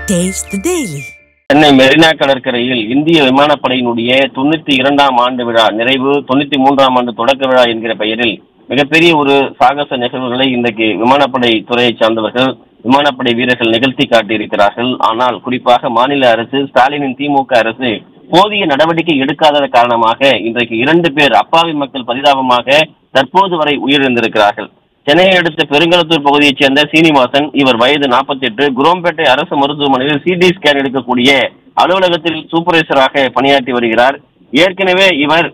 Taste the Daily. Chennai Marina கடற்கரையில் இந்திய விமானப்படையினுடைய 92ஆம் ஆண்டு விழா நிறைவு, 93ஆம் ஆண்டு தொடக்க விழா என்கிற பெயரில் மிகப்பெரிய ஒரு சாகச நிகழ்வுகளை இன்றைக்கு விமானப்படை துறையை சார்ந்தவர்கள், விமானப்படை வீரர்கள் நிகழ்த்தி காட்டியிருக்கிறார்கள். ஆனால் குறிப்பாக மாநில அரசு, ஸ்டாலினின் திமுக அரசு போதிய நடவடிக்கை எடுக்காத காரணமாக இன்றைக்கு 2 பேர் அப்பாவி மக்கள் பரிதாபமாக தற்போது வரை உயிரிழந்திருக்கிறார்கள். சென்னையை அடுத்த பெருங்கலத்தூர் பகுதியைச் சேர்ந்த சீனிவாசன், இவர் வயது 48, குரோம்பேட்டை அரசு மருத்துவமனையில் சிடி ஸ்கேன் எடுக்கக்கூடிய அலுவலகத்தில் சூப்பர்வைசராக பணியாற்றி வருகிறார். ஏற்கனவே இவர்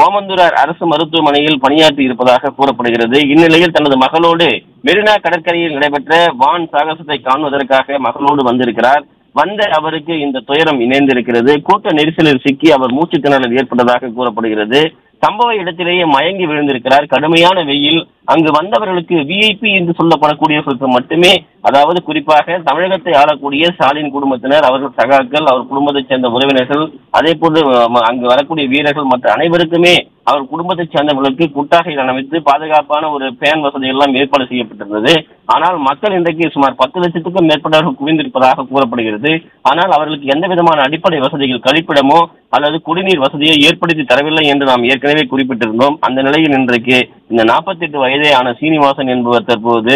ஓமந்தூரார் அரசு மருத்துவமனையில் பணியாற்றி இருப்பதாக கூறப்படுகிறது. இந்நிலையில் தனது மகளோடு மெரினா கடற்கரையில் நடைபெற்ற வான் சாகசத்தை காணுவதற்காக மகளோடு வந்திருக்கிறார். வந்த அவருக்கு இந்த துயரம் இணைந்திருக்கிறது. கூட்ட நெரிசலில் சிக்கி அவர் மூச்சு திணறல் ஏற்பட்டதாக கூறப்படுகிறது. சம்பவ இடத்திலேயே மயங்கி விழுந்திருக்கிறார். கடுமையான வெயில். அங்கு வந்தவர்களுக்கு விஐபி என்று சொல்லப்படக்கூடியவர்களுக்கு மட்டுமே, அதாவது குறிப்பாக தமிழகத்தை ஆளக்கூடிய ஸ்டாலின் குடும்பத்தினர், அவர்கள் சகாக்கள், அவர் குடும்பத்தைச் சேர்ந்த உறவினர்கள், அதே போன்று அங்கு வரக்கூடிய வீரர்கள் மற்ற அனைவருக்குமே அவர் குடும்பத்தைச் சேர்ந்தவர்களுக்கு குட்டாகைகள் அமைத்து பாதுகாப்பான ஒரு பேன் வசதி எல்லாம் ஏற்பாடு செய்யப்பட்டிருந்தது. ஆனால் மக்கள் இன்றைக்கு சுமார் 10 லட்சத்துக்கும் மேற்பட்டவர்கள் குவிந்திருப்பதாக கூறப்படுகிறது. ஆனால் அவர்களுக்கு எந்த விதமான அடிப்படை வசதிகள், கழிப்பிடமோ அல்லது குடிநீர் வசதியை ஏற்படுத்தி தரவில்லை என்று நாம் ஏற்கனவே குறிப்பிட்டிருந்தோம். அந்த நிலையில் இன்றைக்கு இந்த 48 வயதே ஆன சீனிவாசன் என்பவர் தற்போது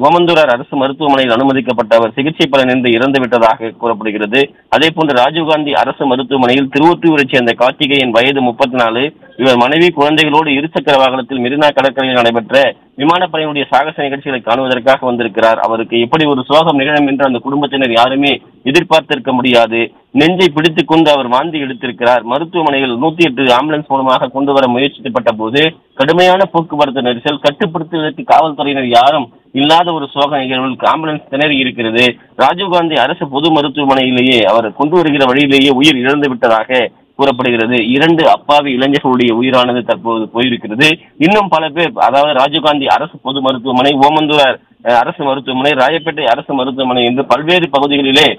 ஓமந்தூரார் அரசு மருத்துவமனையில் அனுமதிக்கப்பட்ட அவர் சிகிச்சை பலனின்றி இறந்து விட்டதாக கூறப்படுகிறது. அதே போன்று ராஜீவ்காந்தி அரசு மருத்துவமனையில் திருவொற்றியூரைச் சேர்ந்த கார்த்திகேயன், வயது 34, இவர் மனைவி குழந்தைகளோடு இருசக்கர வாகனத்தில் மெரினா கடற்கரையில் நடைபெற்ற விமானப்படையினுடைய சாகச நிகழ்ச்சிகளை காணுவதற்காக வந்திருக்கிறார். அவருக்கு எப்படி ஒரு சோகம் நிகழும் என்று அந்த குடும்பத்தினர் யாருமே எதிர்பார்த்திருக்க முடியாது. நெஞ்சை பிடித்துக் கொண்டு அவர் வாந்தி எடுத்திருக்கிறார். மருத்துவமனையில் 108 ஆம்புலன்ஸ் மூலமாக கொண்டு வர முயற்சிக்கப்பட்ட போது கடுமையான போக்குவரத்து நெரிசல், கட்டுப்படுத்துவதற்கு காவல்துறையினர் யாரும் இல்லாத ஒரு சோக நிகழ்வில் ஆம்புலன்ஸ் திணறி இருக்கிறது. ராஜீவ்காந்தி அரசு பொது மருத்துவமனையிலேயே அவர் கொண்டு வருகிற வழியிலேயே உயிர் இழந்து விட்டதாக கூறப்படுகிறது. 2 அப்பாவி இளைஞர்களுடைய உயிரானது தற்போது போயிருக்கிறது. இன்னும் பல பேர், அதாவது ராஜீவ்காந்தி அரசு பொது மருத்துவமனை, ஓமந்தூரார் அரசு மருத்துவமனை, ராயப்பேட்டை அரசு மருத்துவமனை என்று பல்வேறு பகுதிகளிலே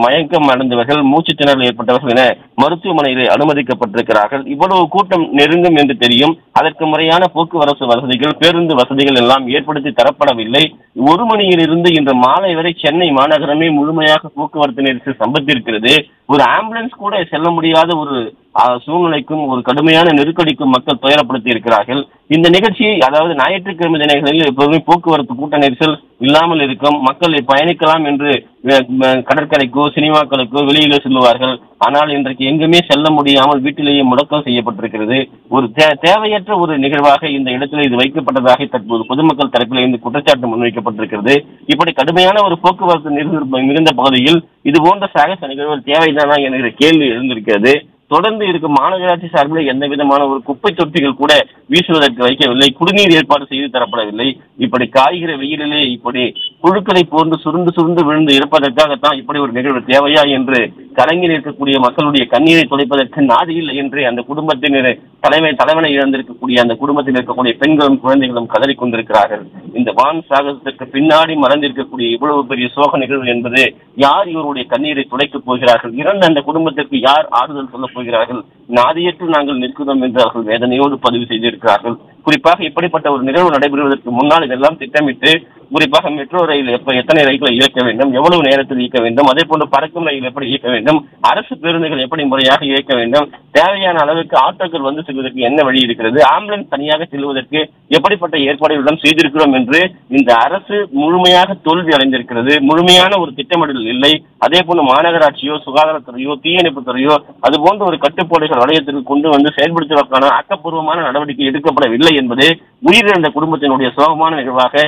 மயக்கம் அடைந்தவர்கள், மூச்சு திணறல் ஏற்பட்டவர்கள் என மருத்துவமனையிலே அனுமதிக்கப்பட்டிருக்கிறார்கள். இவ்வளவு கூட்டம் நெருங்கும் என்று தெரியும். அதற்கு முறையான போக்குவரத்து வசதிகள், பேருந்து வசதிகள் எல்லாம் ஏற்படுத்தி தரப்படவில்லை. 1 மணியிலிருந்து இன்று மாலை வரை சென்னை மாநகரமே முழுமையாக போக்குவரத்து நெரிசல் சம்பத்திருக்கிறது. ஒரு ஆம்புலன்ஸ் கூட செல்ல முடியாத ஒரு சூழ்நிலைக்கும் ஒரு கடுமையான நெருக்கடிக்கும் மக்கள் துயரப்படுத்தி இருக்கிறார்கள். இந்த நிகழ்ச்சி, அதாவது ஞாயிற்றுக்கிழமை தினங்களில் எப்போதுமே போக்குவரத்து கூட்ட நெரிசல் இல்லாமல் இருக்கும். மக்கள் பயணிக்கலாம் என்று கடற்கரைக்கோ சினிமாக்களுக்கோ வெளியிலே செல்லுவார்கள். ஆனால் இன்றைக்கு எங்குமே செல்ல முடியாமல் வீட்டிலேயே முடக்கம் செய்யப்பட்டிருக்கிறது. ஒரு தேவையற்ற ஒரு நிகழ்வாக இந்த இடத்தில் இது வைக்கப்பட்டதாக தற்போது பொதுமக்கள் தரப்பில் இருந்து குற்றச்சாட்டு முன்வைக்கப்பட்டிருக்கிறது. இப்படி கடுமையான ஒரு போக்குவரத்து நெரிசல் மிகுந்த பகுதியில் இது போன்ற சாகச நிகழ்வுகள் தேவைதானா என்கிற கேள்வி எழுந்திருக்கிறது. தொடர்ந்து இருக்கும் மாநகராட்சி சார்பில் எந்த விதமான ஒரு குப்பை தொட்டிகள் கூட வீசுவதற்கு வைக்கவில்லை. குடிநீர் ஏற்பாடு செய்து தரப்படவில்லை. இப்படி காய்கிற வெயிலிலே இப்படி புழுக்களை போன்று சுருண்டு விழுந்து இருப்பதற்காகத்தான் இப்படி ஒரு நிகழ்வு தேவையா என்று கலங்கி நிற்கக்கூடிய மக்களுடைய கண்ணீரை துடைப்பதற்கு நாதி இல்லை என்று அந்த குடும்பத்தினர் தலைவனை இழந்திருக்கக்கூடிய அந்த குடும்பத்தில் இருக்கக்கூடிய பெண்களும் குழந்தைகளும் கதறிக் கொண்டிருக்கிறார்கள். இந்த வான் சாகசத்திற்கு பின்னாடி மறந்திருக்கக்கூடிய இவ்வளவு பெரிய சோக நிகழ்வு என்பது யார் இவருடைய கண்ணீரை துடைக்கப் போகிறார்கள்? இறந்த அந்த குடும்பத்திற்கு யார் ஆறுதல் சொல்லப் போகிறார்கள்? நாதியற்று நாங்கள் நிற்கிறோம் என்று அவர்கள் வேதனையோடு பதிவு செய்திருக்கிறார்கள். குறிப்பாக இப்படிப்பட்ட ஒரு நிகழ்வு நடைபெறுவதற்கு முன்னால் இதெல்லாம் திட்டமிட்டு, குறிப்பாக மெட்ரோ ரயில் எத்தனை ரயில்களை இயக்க வேண்டும், எவ்வளவு நேரத்தில் இயக்க வேண்டும், அதே போன்று பறக்கும் ரயில் எப்படி இயக்க வேண்டும், அரசு பேருந்துகள் எப்படி முறையாக இயக்க வேண்டும், தேவையான அளவுக்கு ஆட்டோக்கள் வந்து செல்வதற்கு என்ன வழி இருக்கிறது, ஆம்புலன்ஸ் தனியாக செல்வதற்கு எப்படிப்பட்ட ஏற்பாடுகளுடன் செய்திருக்கிறோம் என்று இந்த அரசு முழுமையாக தோல்வி அடைந்திருக்கிறது. முழுமையான ஒரு திட்டமிடல் இல்லை. அதே போன்று மாநகராட்சியோ சுகாதாரத்துறையோ தீயணைப்புத்துறையோ அதுபோன்ற ஒரு கட்டுப்பாடுகள் வளையத்திற்கு கொண்டு வந்து செயல்படுத்துவதற்கான ஆக்கப்பூர்வமான நடவடிக்கை எடுக்கப்படவில்லை என்பது உயிரிழந்த குடும்பத்தினுடைய சோகமான நிகழ்வாக,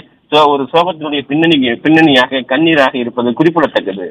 ஒரு சோகத்தினுடைய பின்னணியாக கண்ணீராக இருப்பது குறிப்பிடத்தக்கது.